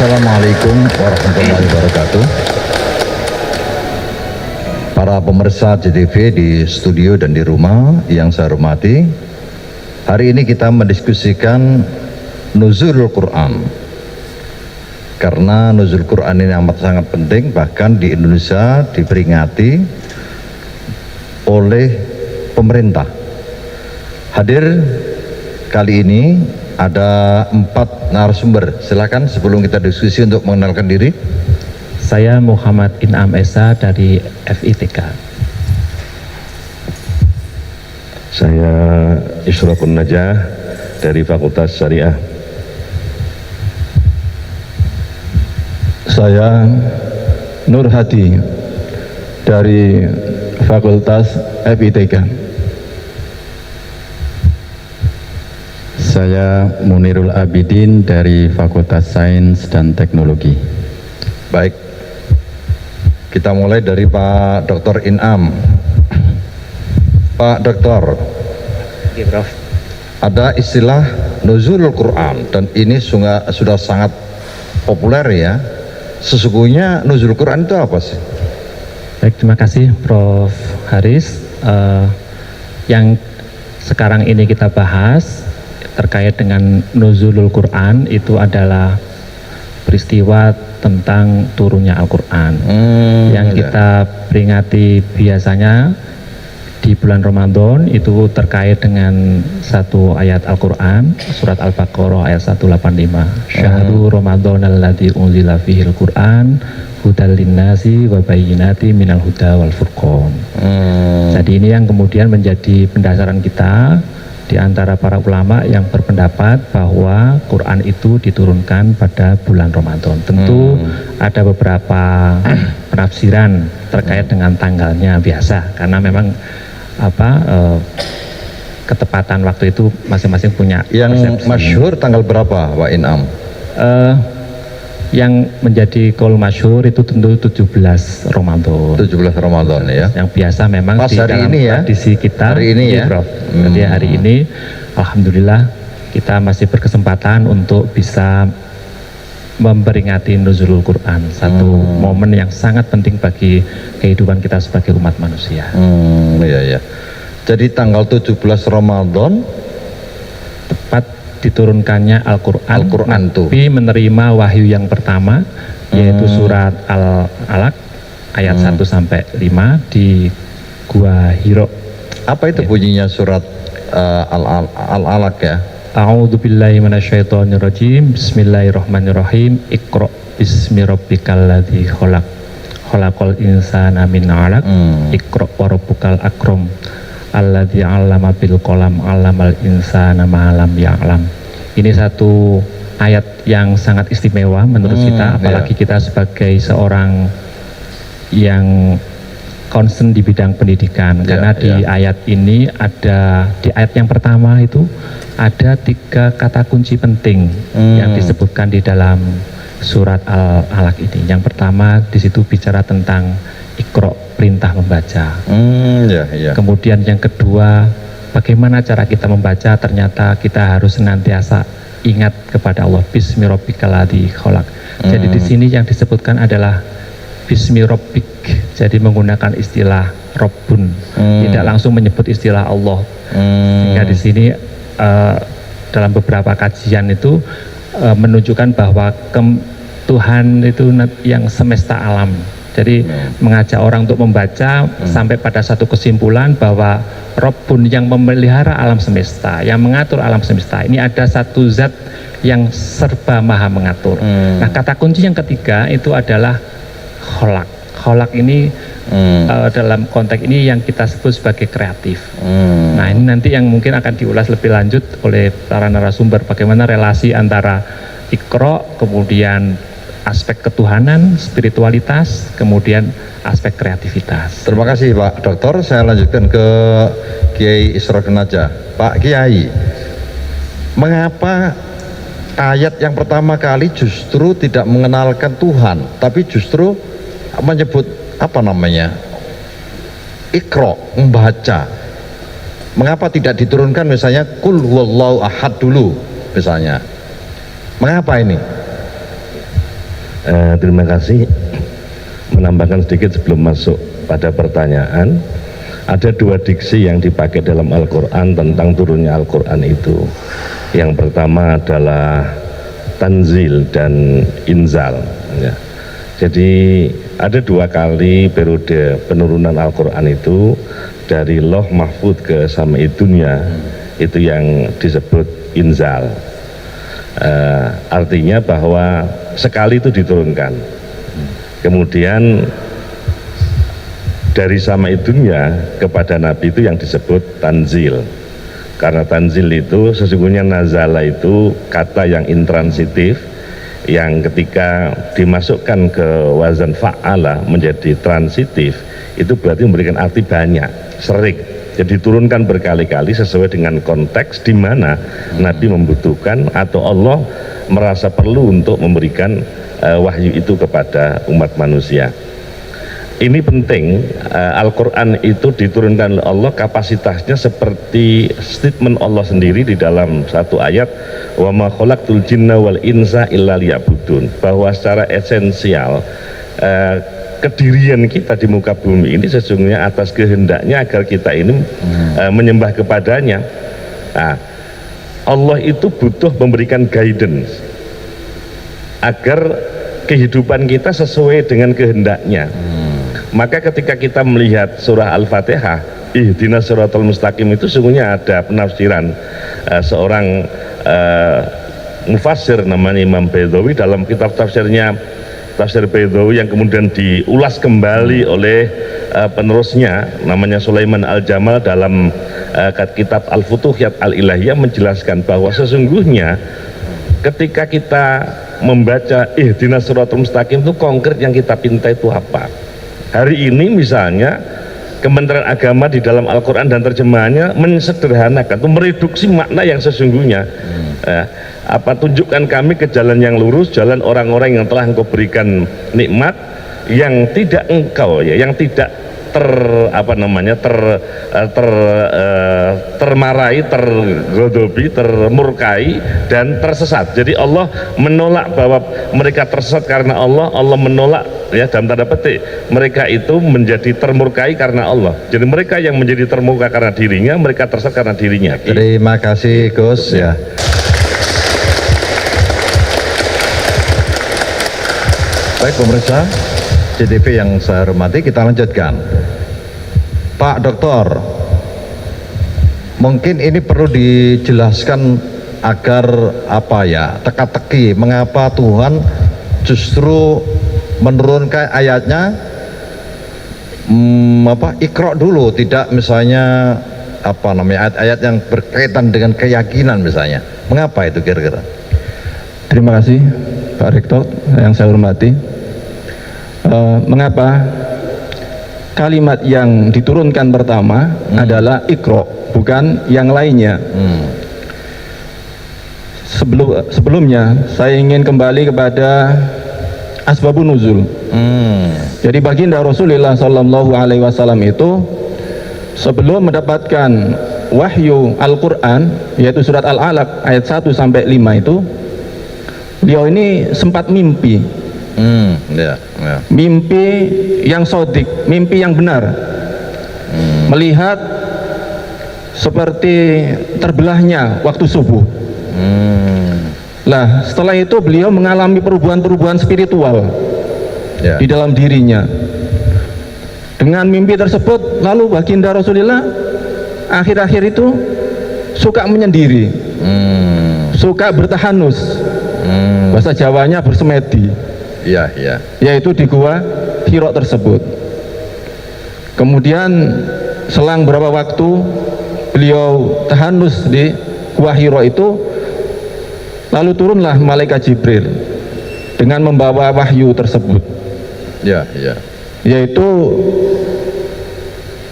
Assalamualaikum warahmatullahi wabarakatuh. Para pemirsa JTV di studio dan di rumah yang saya hormati, hari ini kita mendiskusikan nuzulul Quran. Karena nuzul Quran ini amat sangat penting, bahkan di Indonesia diperingati oleh pemerintah. Hadir kali ini ada 4 narasumber. Silakan sebelum kita diskusi untuk mengenalkan diri. Saya Muhammad In'am Esa dari FITK. Saya Israqun Najah dari Fakultas Syariah. Saya Nur Hadi dari Fakultas FITK. Saya Munirul Abidin dari Fakultas Sains dan Teknologi. Baik, kita mulai dari Pak Dr. In'am. Pak Doktor, ada istilah nuzulul Quran dan ini sudah sangat populer ya. Sesungguhnya nuzul Quran itu apa sih? Baik, terima kasih Prof. Haris. Yang sekarang ini kita bahas terkait dengan nuzulul Quran itu adalah peristiwa tentang turunnya Al-Quran yang kita peringati biasanya di bulan Ramadan. Itu terkait dengan satu ayat Al-Quran, surat Al-Baqarah ayat 185. Syahrul Ramadan alladzi unzila fihil Quran hudal linnasi wa bayyinati minal huda wal furqan. Jadi ini yang kemudian menjadi pendasaran kita di antara para ulama yang berpendapat bahwa Quran itu diturunkan pada bulan Ramadan. Tentu ada beberapa penafsiran terkait dengan tanggalnya biasa, karena memang ketepatan waktu itu masing-masing punya yang masyhur tanggal berapa, Pak In'am? Yang menjadi qaul masyhur itu tentu 17 Ramadan. 17 Ramadan ya. Yang biasa memang pas di hari dalam ini ya. tradisi kita hari ini ya. Prof. Jadi hari ini alhamdulillah kita masih berkesempatan untuk bisa memperingati nuzulul Quran, satu momen yang sangat penting bagi kehidupan kita sebagai umat manusia. Iya. Jadi tanggal 17 Ramadan tepat diturunkannya Al-Quran tuh. Nabi menerima wahyu yang pertama, yaitu surat Al-Alaq ayat 1 sampai 5 di Gua Hiro. Apa itu bunyinya surat Al-Alaq ya? A'udzu billahi minasyaitonir rajim. Bismillahirrahmanirrahim. Iqra bismi rabbikal ladzi khalaq. Khalaqal insana min 'alaq. Iqra wa rabbukal akram. Alladzi 'allama bil qalam 'allamal insana ma lam ya'lam. Ini satu ayat yang sangat istimewa menurut kita, apalagi kita sebagai seorang yang concern di bidang pendidikan, karena di ayat ini ada, di ayat yang pertama itu ada 3 kata kunci penting yang disebutkan di dalam surat Al-Alaq ini. Yang pertama di situ bicara tentang Iqra, perintah membaca. Kemudian yang kedua, bagaimana cara kita membaca? Ternyata kita harus senantiasa ingat kepada Allah. Bismi rabbikal ladzi khalaq. Jadi di sini yang disebutkan adalah Bismi rabbik. Jadi menggunakan istilah Rabbun, tidak langsung menyebut istilah Allah. Sehingga di sini dalam beberapa kajian itu menunjukkan bahwa Tuhan itu yang semesta alam. Jadi mengajak orang untuk membaca sampai pada satu kesimpulan bahwa Rabbun yang memelihara alam semesta, yang mengatur alam semesta, ini ada satu zat yang serba maha mengatur. Nah, kata kunci yang ketiga itu adalah kholak. Kholak ini dalam konteks ini yang kita sebut sebagai kreatif. Nah, ini nanti yang mungkin akan diulas lebih lanjut oleh para narasumber, bagaimana relasi antara Iqra, kemudian aspek ketuhanan, spiritualitas, kemudian aspek kreativitas. Terima kasih Pak Dokter. Saya lanjutkan ke Kiai Israqun Najah. Pak Kiai, mengapa ayat yang pertama kali justru tidak mengenalkan Tuhan, tapi justru menyebut Iqra, membaca? Mengapa tidak diturunkan misalnya Qul huwallahu ahad dulu misalnya? Mengapa ini? Terima kasih. Menambahkan sedikit sebelum masuk pada pertanyaan, ada dua diksi yang dipakai dalam Al-Quran tentang turunnya Al-Quran itu. Yang pertama adalah tanzil dan inzal, ya. Jadi ada dua kali periode penurunan Al-Quran itu dari Loh Mahfud ke Samai Dunya, itu yang disebut inzal. Artinya bahwa sekali itu diturunkan, kemudian dari Samai Dunya kepada Nabi itu yang disebut tanzil. Karena tanzil itu sesungguhnya nazala itu kata yang intransitif, yang ketika dimasukkan ke wazan fa'ala menjadi transitif, itu berarti memberikan arti banyak, sering. Jadi turunkan berkali-kali sesuai dengan konteks di mana Nabi membutuhkan atau Allah merasa perlu untuk memberikan wahyu itu kepada umat manusia. Ini penting, Al-Quran itu diturunkan oleh Allah, kapasitasnya seperti statement Allah sendiri di dalam satu ayat, wa ma khalaqtul jinna wal insa illa liya'budun, bahwa secara esensial kedirian kita di muka bumi ini sesungguhnya atas kehendaknya agar kita ini menyembah kepadanya. Nah, Allah itu butuh memberikan guidance agar kehidupan kita sesuai dengan kehendaknya. Maka ketika kita melihat surah Al-Fatihah, ihdinas siratal mustaqim, itu sungguhnya ada penafsiran seorang mufassir namanya Imam Baydawi dalam kitab tafsirnya, Tafsir Baydawi, yang kemudian diulas kembali oleh penerusnya namanya Sulaiman Al-Jamal dalam kitab Al-Futuhiyat Al-Ilahiyah, menjelaskan bahwa sesungguhnya ketika kita membaca ihdinas siratal mustaqim itu konkret yang kita pinta itu apa? Hari ini misalnya Kementerian Agama di dalam Al-Quran dan terjemahannya mensederhanakan, itu mereduksi makna yang sesungguhnya. Tunjukkan kami ke jalan yang lurus, jalan orang-orang yang telah engkau berikan nikmat, yang tidak engkau yang tidak termarahi, tergodobi, termurkai dan tersesat. Jadi Allah menolak bahwa mereka tersesat karena Allah menolak, ya, dalam tanda petik mereka itu menjadi termurkai karena Allah. Jadi mereka yang menjadi termurka karena dirinya, mereka tersesat karena dirinya. Terima kasih Gus, ya. Baik pemirsa CTV yang saya hormati, kita lanjutkan. Pak Doktor, mungkin ini perlu dijelaskan agar teka-teki mengapa Tuhan justru menurunkan ayatnya Iqra dulu, tidak misalnya ayat-ayat yang berkaitan dengan keyakinan misalnya. Mengapa itu kira-kira? Terima kasih Pak Rektor yang saya hormati. Mengapa kalimat yang diturunkan pertama adalah Iqra, bukan yang lainnya? Sebelumnya saya ingin kembali kepada asbabun nuzul. Jadi baginda Rasulullah Sallallahu Alaihi Wasallam itu sebelum mendapatkan wahyu Al-Quran, yaitu surat Al-Alaq ayat 1 sampai 5 itu, beliau ini sempat mimpi. Mimpi yang sodik, mimpi yang benar. Melihat seperti terbelahnya waktu subuh. Nah, setelah itu beliau mengalami perubahan-perubahan spiritual di dalam dirinya. Dengan mimpi tersebut, lalu baginda Rasulullah akhir-akhir itu suka menyendiri, suka bertahanus, bahasa Jawanya bersemedi. Yaitu di gua Hira tersebut. Kemudian selang beberapa waktu beliau tahanus di gua Hira itu, lalu turunlah malaikat Jibril dengan membawa wahyu tersebut. Yaitu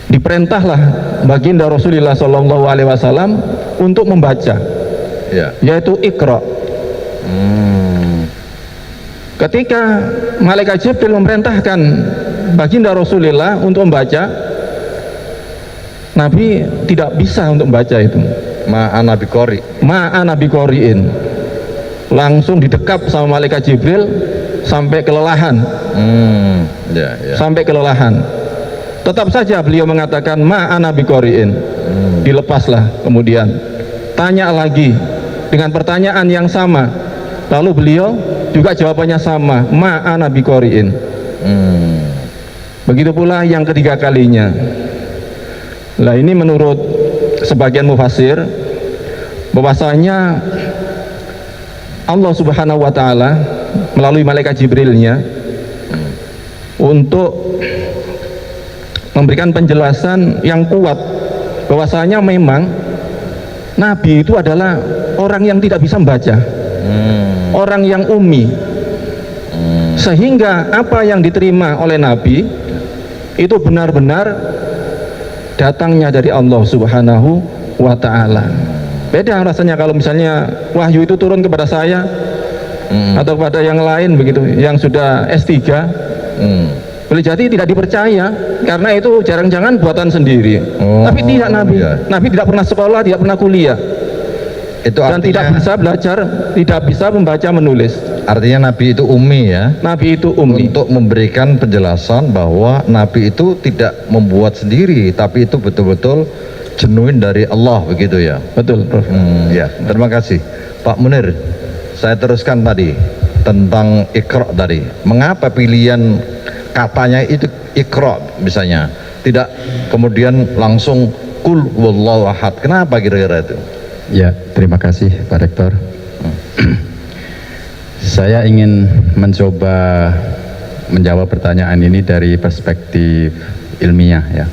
diperintahlah baginda Rasulullah Shallallahu Alaihi Wasallam untuk membaca, yaitu Iqra. Ketika malaikat Jibril memerintahkan baginda Rasulullah untuk membaca, Nabi tidak bisa untuk membaca itu. Ma'ana biqori. Ma'ana biqoriin. Langsung didekap sama malaikat Jibril, sampai kelelahan. Ya. Sampai kelelahan. Tetap saja beliau mengatakan ma'ana biqori'in. Dilepaslah kemudian. Tanya lagi dengan pertanyaan yang sama. Lalu beliau juga jawabannya sama, ma'ana biqori'in. Begitu pula yang ketiga kalinya. Nah, ini menurut sebagian mufassir bahwasanya Allah Subhanahu wa taala melalui malaikat Jibrilnya untuk memberikan penjelasan yang kuat bahwasanya memang Nabi itu adalah orang yang tidak bisa membaca, orang yang ummi, sehingga apa yang diterima oleh Nabi itu benar-benar datangnya dari Allah Subhanahu wa taala. Beda rasanya kalau misalnya wahyu itu turun kepada saya atau kepada yang lain begitu, yang sudah S3. Boleh jadi tidak dipercaya karena itu jarang-jangan buatan sendiri. Tapi tidak Nabi. Ya. Nabi tidak pernah sekolah, tidak pernah kuliah. Itu Dan artinya, tidak bisa belajar, tidak bisa membaca menulis. artinya Nabi itu ummi ya. Nabi itu ummi. Untuk memberikan penjelasan bahwa Nabi itu tidak membuat sendiri, tapi itu betul-betul genuine dari Allah, begitu ya. Betul, Prof. Ya, terima kasih Pak Munir. Saya teruskan tadi tentang Iqra tadi. Mengapa pilihan katanya itu Iqra misalnya, tidak kemudian langsung Qul wallahu ahad? Kenapa kira-kira itu? Ya, terima kasih Pak Rektor. Saya ingin mencoba menjawab pertanyaan ini dari perspektif ilmiah ya.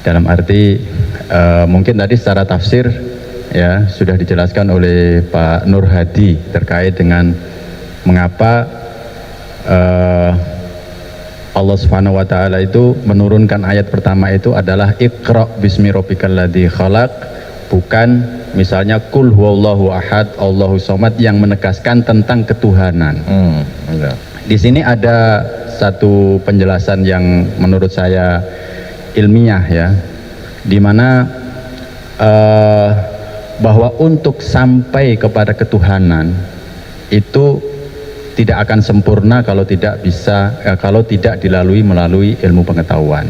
Dalam arti mungkin tadi secara tafsir ya sudah dijelaskan oleh Pak Nur Hadi terkait dengan mengapa Allah Subhanahu wa taala itu menurunkan ayat pertama itu adalah Iqra bismi rabbikal ladzi khalaq, bukan misalnya Qul huwallahu ahad Allahu somad yang menegaskan tentang ketuhanan. Di sini ada satu penjelasan yang menurut saya ilmiah ya, di mana bahwa untuk sampai kepada ketuhanan itu tidak akan sempurna kalau tidak bisa kalau tidak melalui ilmu pengetahuan.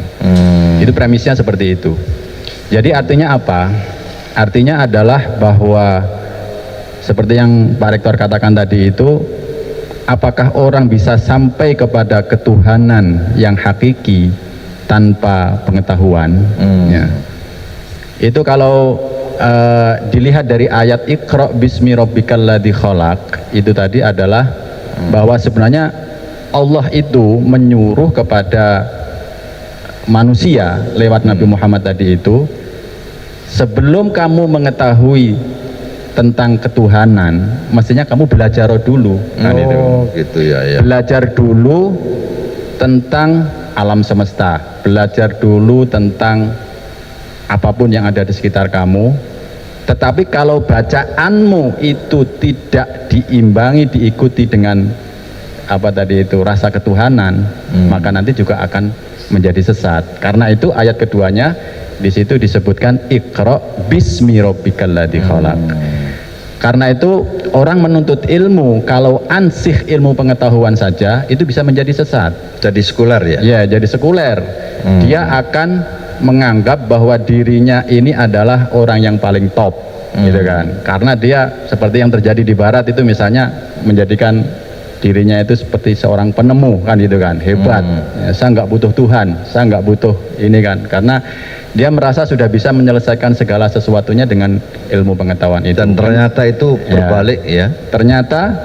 Itu premisnya seperti itu. Jadi artinya apa? Artinya adalah bahwa seperti yang Pak Rektor katakan tadi itu, apakah orang bisa sampai kepada ketuhanan yang hakiki tanpa pengetahuan? Ya. Itu kalau dilihat dari ayat Iqra bismi rabbikal ladzi khalaq, itu tadi adalah bahwa sebenarnya Allah itu menyuruh kepada manusia lewat Nabi Muhammad tadi itu, sebelum kamu mengetahui tentang ketuhanan, mestinya kamu belajar dulu. Gitu ya. Belajar dulu tentang alam semesta, belajar dulu tentang apapun yang ada di sekitar kamu. Tetapi kalau bacaanmu itu tidak diimbangi, diikuti dengan apa tadi itu rasa ketuhanan, maka nanti juga akan menjadi sesat. Karena itu ayat keduanya di situ disebutkan Iqra bismi rabbikal ladzi khalaq. Karena itu orang menuntut ilmu kalau ansih ilmu pengetahuan saja itu bisa menjadi sesat. Jadi sekuler ya? Ya, jadi sekuler. Dia akan menganggap bahwa dirinya ini adalah orang yang paling top, gitu kan? Karena dia seperti yang terjadi di Barat itu misalnya menjadikan dirinya itu seperti seorang penemu kan, gitu kan? Hebat. Ya, saya nggak butuh Tuhan, saya nggak butuh ini kan? Karena dia merasa sudah bisa menyelesaikan segala sesuatunya dengan ilmu pengetahuan itu. Dan ternyata itu berbalik ya. Ternyata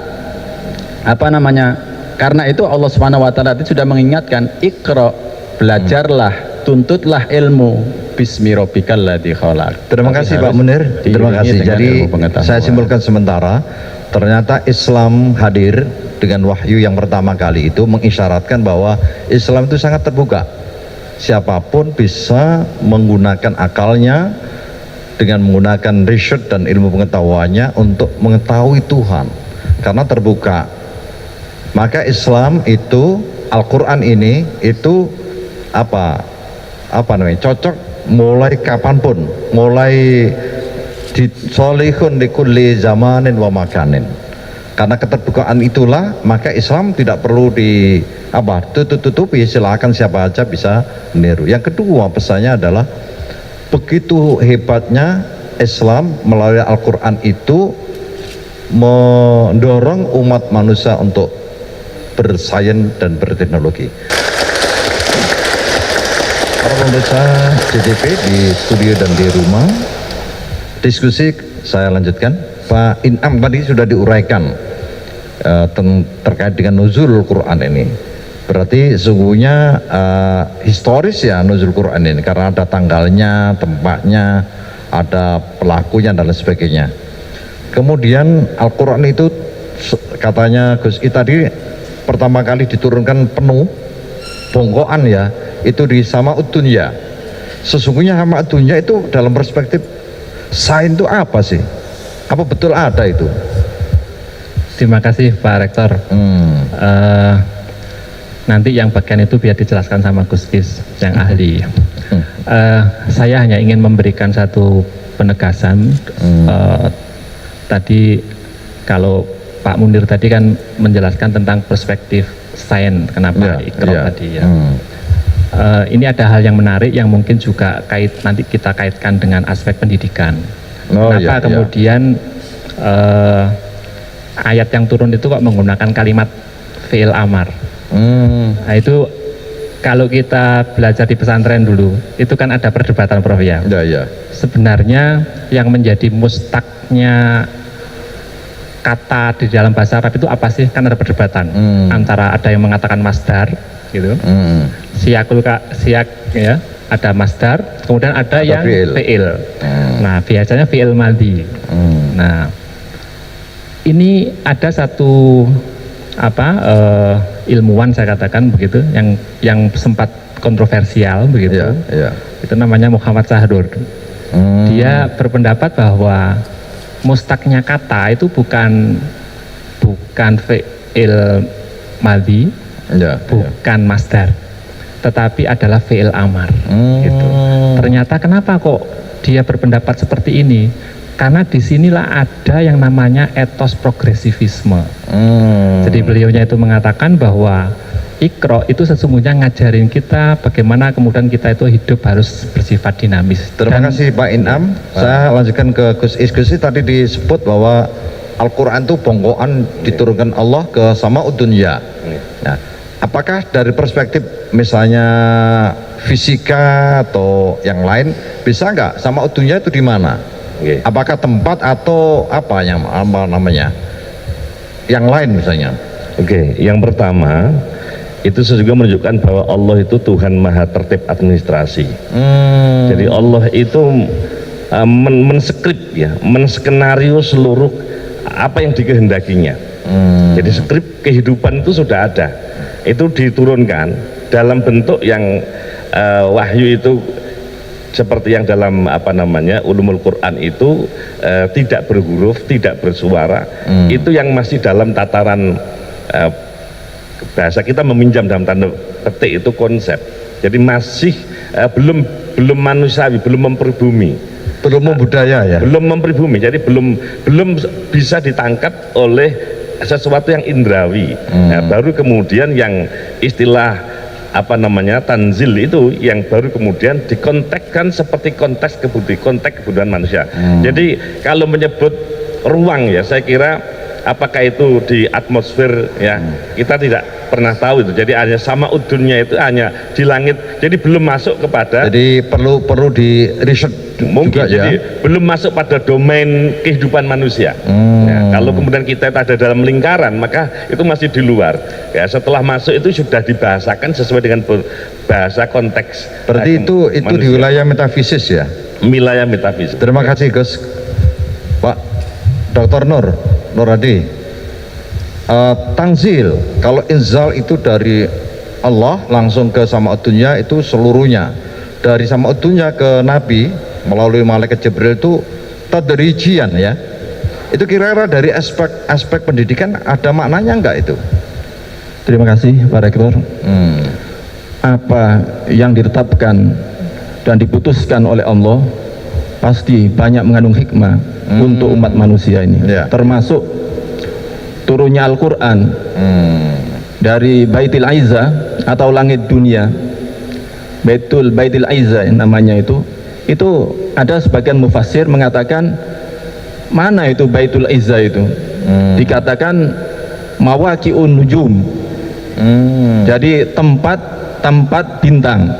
apa namanya? Karena itu Allah Subhanahu wa taala itu sudah mengingatkan, Iqra, belajarlah, tuntutlah ilmu bismi rabbikal ladzi khalaq. Terima kasih Pak Munir. Terima kasih. Jadi saya simpulkan sementara, ternyata Islam hadir dengan wahyu yang pertama kali itu mengisyaratkan bahwa Islam itu sangat terbuka. Siapapun bisa menggunakan akalnya dengan menggunakan riset dan ilmu pengetahuannya untuk mengetahui Tuhan, karena terbuka. Maka Islam itu, Al-Quran ini itu apa namanya, cocok mulai kapanpun, mulai solihun di kulli zamanin wa makanin. Karena keterbukaan itulah maka Islam tidak perlu tutup-tutupi, silakan siapa aja bisa meniru. Yang kedua pesannya adalah begitu hebatnya Islam melalui Al-Quran itu mendorong umat manusia untuk bersains dan berteknologi. Para pemirsa CCP di studio dan di rumah, diskusi saya lanjutkan. Pak Inam tadi sudah diuraikan terkait dengan nuzul Quran ini. Berarti sesungguhnya historis ya nuzul Quran ini, karena ada tanggalnya, tempatnya, ada pelakunya dan lain sebagainya. Kemudian Al-Quran itu katanya Gus I tadi pertama kali diturunkan penuh bongkoan ya, itu di Sama'ud Dunya. Sesungguhnya Sama'ud Dunya itu dalam perspektif sains itu apa sih? Apa betul ada itu? Terima kasih Pak Rektor. Nanti yang bagian itu biar dijelaskan sama Gus Is yang ahli. Saya hanya ingin memberikan satu penegasan. Tadi kalau Pak Munir tadi kan menjelaskan tentang perspektif sains, kenapa Iqra tadi ya. Ini ada hal yang menarik yang mungkin juga nanti kita kaitkan dengan aspek pendidikan. Kenapa kemudian ayat yang turun itu kok menggunakan kalimat fi'il amar? Nah itu kalau kita belajar di pesantren dulu, itu kan ada perdebatan Prof ya. Sebenarnya yang menjadi mustaknya kata di dalam bahasa Arab itu apa sih? Kan ada perdebatan antara ada yang mengatakan masdar gitu, siak ya, ada masdar, kemudian ada yang fi'il. Nah biasanya fi'il madhi. Nah ini ada satu ilmuwan saya katakan begitu yang sempat kontroversial begitu. Itu namanya Muhammad Sahrur. Dia berpendapat bahwa mustaknya kata itu bukan fi'il madhi, bukan masdar, tetapi adalah fi'il amar. Gitu. Ternyata kenapa kok dia berpendapat seperti ini? Karena disinilah ada yang namanya etos progresivisme. Jadi beliaunya itu mengatakan bahwa Iqra itu sesungguhnya ngajarin kita bagaimana kemudian kita itu hidup harus bersifat dinamis. Terima kasih Pak Inam. Saya lanjutkan ke Gus Is. Gus Is tadi disebut bahwa Al-Quran itu bongkoan diturunkan Allah ke Sama'ud Dunya. Nah, apakah dari perspektif misalnya fisika atau yang lain bisa nggak Sama'ud Dunya itu di mana? Apakah tempat atau apa namanya? Yang lain misalnya? Yang pertama itu sesungguhnya menunjukkan bahwa Allah itu Tuhan Maha Tertib Administrasi. Jadi Allah itu menskrip ya, menskenario seluruh apa yang dikehendakinya. Jadi skrip kehidupan itu sudah ada, itu diturunkan dalam bentuk yang wahyu itu seperti yang dalam ulumul Quran itu tidak berhuruf, tidak bersuara. Itu yang masih dalam tataran bahasa kita meminjam dalam tanda petik itu konsep. Jadi masih belum manusiawi, belum memperbumi, belum membudaya ya. Belum memperbumi. Jadi belum bisa ditangkap oleh sesuatu yang indrawi. Nah, baru kemudian yang istilah tanzil itu yang baru kemudian dikontekskan seperti konteks kebudayaan manusia. Jadi kalau menyebut ruang ya, saya kira apakah itu di atmosfer ya, kita tidak pernah tahu itu. Jadi hanya Sama'ud Dunya itu hanya di langit, jadi belum masuk kepada, jadi perlu di riset mungkin juga, jadi belum masuk pada domain kehidupan manusia. Kalau kemudian kita ada dalam lingkaran, maka itu masih di luar ya. Setelah masuk itu sudah dibahasakan sesuai dengan bahasa konteks. Berarti itu manusia. Di wilayah metafisis ya, wilayah metafisis. Terima kasih Gus. Pak Dr. Nur Hadi, tanzil, kalau inzal itu dari Allah langsung ke Sama'ud Dunya itu seluruhnya, dari Sama'ud Dunya ke Nabi melalui malaikat Jibril itu tadrijian ya. Itu kira-kira dari aspek pendidikan ada maknanya enggak itu? Terima kasih Pak Rektor. Apa yang ditetapkan dan diputuskan oleh Allah pasti banyak mengandung hikmah untuk umat manusia ini, termasuk turunnya Al-Quran dari Baitul Aizza atau langit dunia, Baitul Aizza namanya itu ada sebagian mufassir mengatakan mana itu Baitul Aizza itu, dikatakan mawaqi'un nujum, jadi tempat bintang,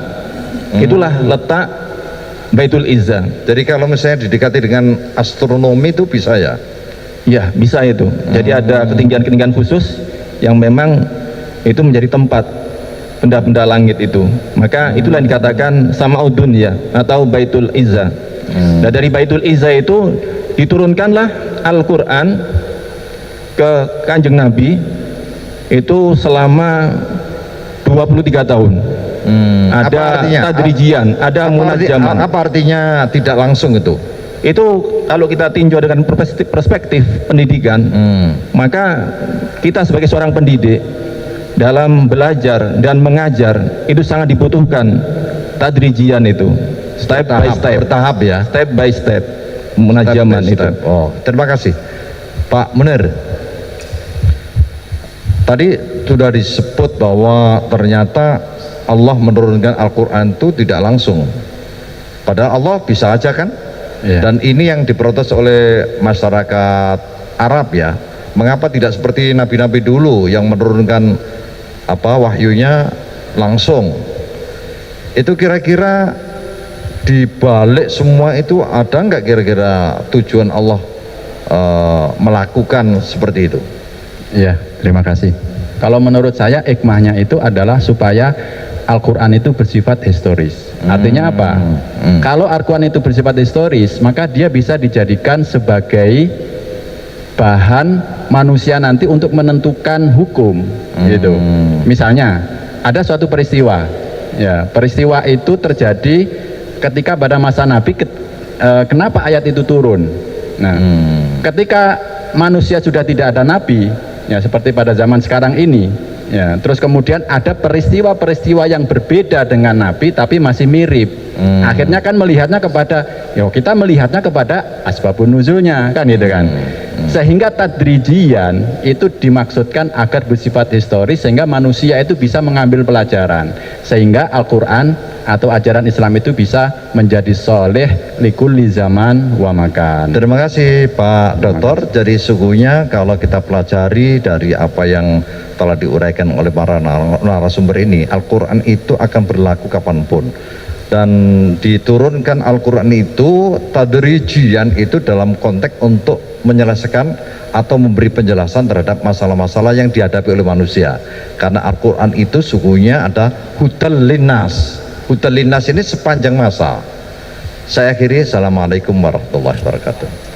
itulah letak Baitul Izzah. Jadi kalau misalnya didekati dengan astronomi itu bisa ya? Ya, bisa itu. Jadi ada ketinggian-ketinggian khusus yang memang itu menjadi tempat benda-benda langit itu. Maka itulah yang dikatakan Sama'ud Dunya atau Baitul Izzah. Dan dari Baitul Izzah itu diturunkanlah Al-Quran ke Kanjeng Nabi itu selama 23 tahun. Ada tadrijian, ada munajaman. Apa artinya tidak langsung itu? Itu kalau kita tinjau dengan perspektif pendidikan, maka kita sebagai seorang pendidik dalam belajar dan mengajar itu sangat dibutuhkan tadrijian itu, step by step, bertahap ya, step by step, munajaman itu. Oh, terima kasih Pak Munir. Tadi sudah disebut bahwa ternyata Allah menurunkan Al-Quran itu tidak langsung, padahal Allah bisa aja kan? Dan ini yang diprotes oleh masyarakat Arab ya, mengapa tidak seperti nabi-nabi dulu yang menurunkan wahyunya langsung? Itu kira-kira di balik semua itu ada nggak kira-kira tujuan Allah melakukan seperti itu? Ya, terima kasih. Kalau menurut saya hikmahnya itu adalah supaya Al-Quran itu bersifat historis. Artinya apa? Kalau Al-Quran itu bersifat historis, maka dia bisa dijadikan sebagai bahan manusia nanti untuk menentukan hukum, gitu. Misalnya ada suatu peristiwa, ya, peristiwa itu terjadi ketika pada masa Nabi. Kenapa ayat itu turun? Nah, ketika manusia sudah tidak ada Nabi, ya, seperti pada zaman sekarang ini. Ya, terus kemudian ada peristiwa-peristiwa yang berbeda dengan Nabi tapi masih mirip. Akhirnya kan melihatnya kepada asbabun nuzulnya kan gitu kan. Sehingga tadrijian itu dimaksudkan agar bersifat historis sehingga manusia itu bisa mengambil pelajaran, sehingga Al-Quran atau ajaran Islam itu bisa menjadi soleh likulli zaman wa makan. Terima kasih Pak Dr. Jadi sungguhnya kalau kita pelajari dari apa yang telah diuraikan oleh para narasumber ini, Al-Quran itu akan berlaku kapanpun, dan diturunkan Al-Quran itu tadrijian itu dalam konteks untuk menyelesaikan atau memberi penjelasan terhadap masalah-masalah yang dihadapi oleh manusia, karena Al-Quran itu sungguhnya ada hudal linnas. Hudal linnas ini sepanjang masa. Saya akhiri, assalamualaikum warahmatullahi wabarakatuh.